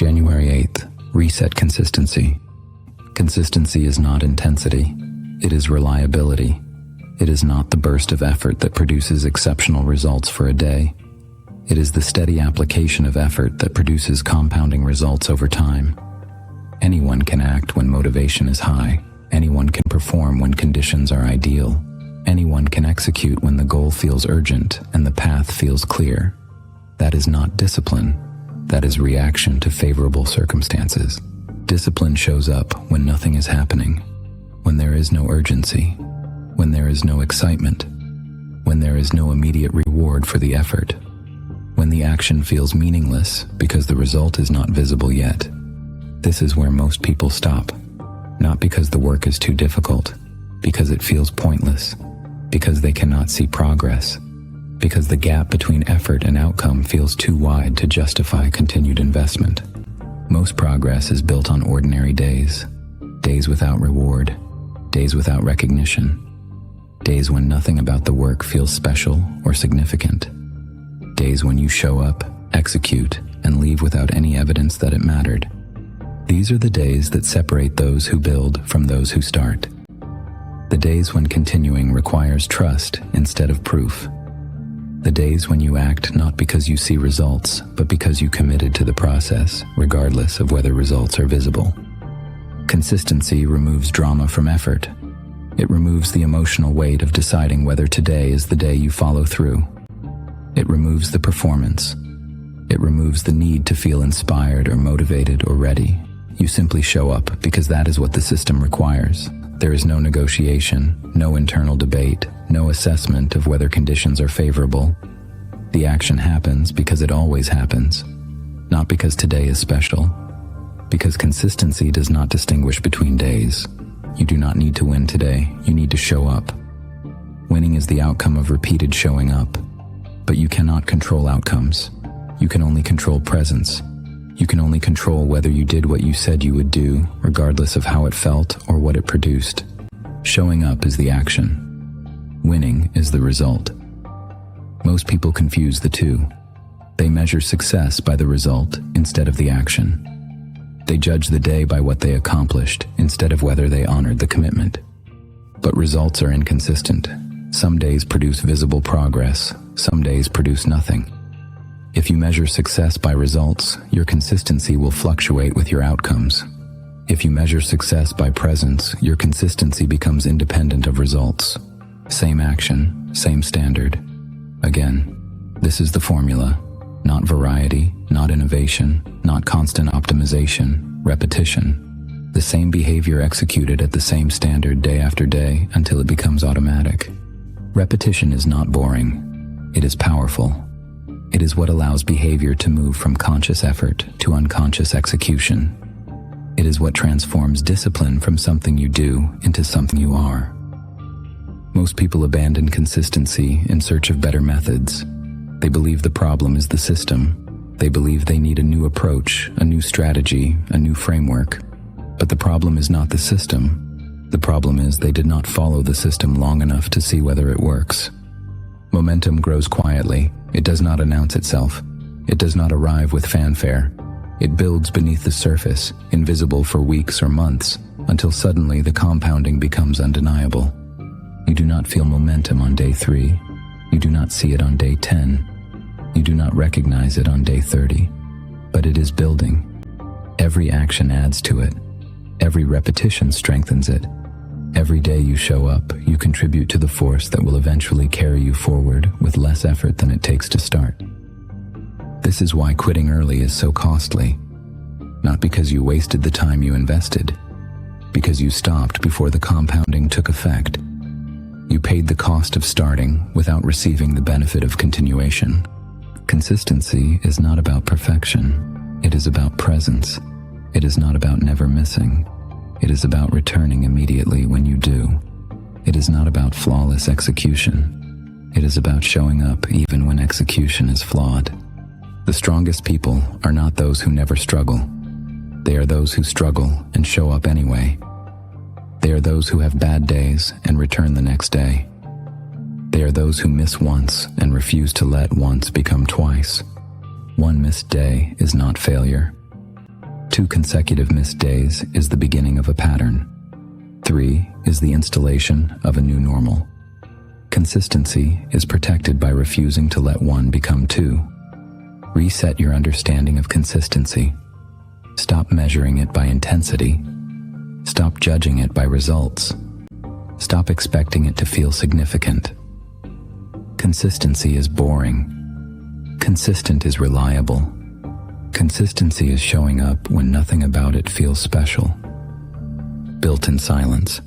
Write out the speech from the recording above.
January 8th, reset consistency. Consistency is not intensity, it is reliability. It is not the burst of effort that produces exceptional results for a day. It is the steady application of effort that produces compounding results over time. Anyone can act when motivation is high. Anyone can perform when conditions are ideal. Anyone can execute when the goal feels urgent and the path feels clear. That is not discipline. That is reaction to favorable circumstances. Discipline shows up when nothing is happening, when there is no urgency, when there is no excitement, when there is no immediate reward for the effort, when the action feels meaningless because the result is not visible yet. This is where most people stop, not because the work is too difficult, because it feels pointless, because they cannot see progress, because the gap between effort and outcome feels too wide to justify continued investment. Most progress is built on ordinary days, days without reward, days without recognition, days when nothing about the work feels special or significant, days when you show up, execute, and leave without any evidence that it mattered. These are the days that separate those who build from those who start. The days when continuing requires trust instead of proof. The days when you act not because you see results, but because you committed to the process, regardless of whether results are visible. Consistency removes drama from effort. It removes the emotional weight of deciding whether today is the day you follow through. It removes the performance. It removes the need to feel inspired or motivated or ready. You simply show up because that is what the system requires. There is no negotiation, no internal debate, no assessment of whether conditions are favorable. The action happens because it always happens, not because today is special. Because consistency does not distinguish between days. You do not need to win today, you need to show up. Winning is the outcome of repeated showing up, but you cannot control outcomes. You can only control presence. You can only control whether you did what you said you would do, regardless of how it felt or what it produced. Showing up is the action. Winning is the result. Most people confuse the two. They measure success by the result instead of the action. They judge the day by what they accomplished instead of whether they honored the commitment. But results are inconsistent. Some days produce visible progress, some days produce nothing. If you measure success by results, your consistency will fluctuate with your outcomes. If you measure success by presence, your consistency becomes independent of results. Same action, same standard. Again, this is the formula. Not variety, not innovation, not constant optimization, repetition. The same behavior executed at the same standard day after day until it becomes automatic. Repetition is not boring. It is powerful. It is what allows behavior to move from conscious effort to unconscious execution. It is what transforms discipline from something you do into something you are. Most people abandon consistency in search of better methods. They believe the problem is the system. They believe they need a new approach, a new strategy, a new framework. But the problem is not the system. The problem is they did not follow the system long enough to see whether it works. Momentum grows quietly. It does not announce itself. It does not arrive with fanfare. It builds beneath the surface, invisible for weeks or months, until suddenly the compounding becomes undeniable. You do not feel momentum on day 3. You do not see it on day 10. You do not recognize it on day 30. But it is building. Every action adds to it. Every repetition strengthens it. Every day you show up, you contribute to the force that will eventually carry you forward with less effort than it takes to start. This is why quitting early is so costly. Not because you wasted the time you invested, because you stopped before the compounding took effect. You paid the cost of starting without receiving the benefit of continuation. Consistency is not about perfection. It is about presence. It is not about never missing. It is about returning immediately when you do. It is not about flawless execution. It is about showing up even when execution is flawed. The strongest people are not those who never struggle. They are those who struggle and show up anyway. They are those who have bad days and return the next day. They are those who miss once and refuse to let once become twice. One missed day is not failure. 2 consecutive missed days is the beginning of a pattern. 3 is the installation of a new normal. Consistency is protected by refusing to let 1 become 2. Reset your understanding of consistency. Stop measuring it by intensity. Stop judging it by results. Stop expecting it to feel significant. Consistency is boring. Consistent is reliable. Consistency is showing up when nothing about it feels special. Built in silence.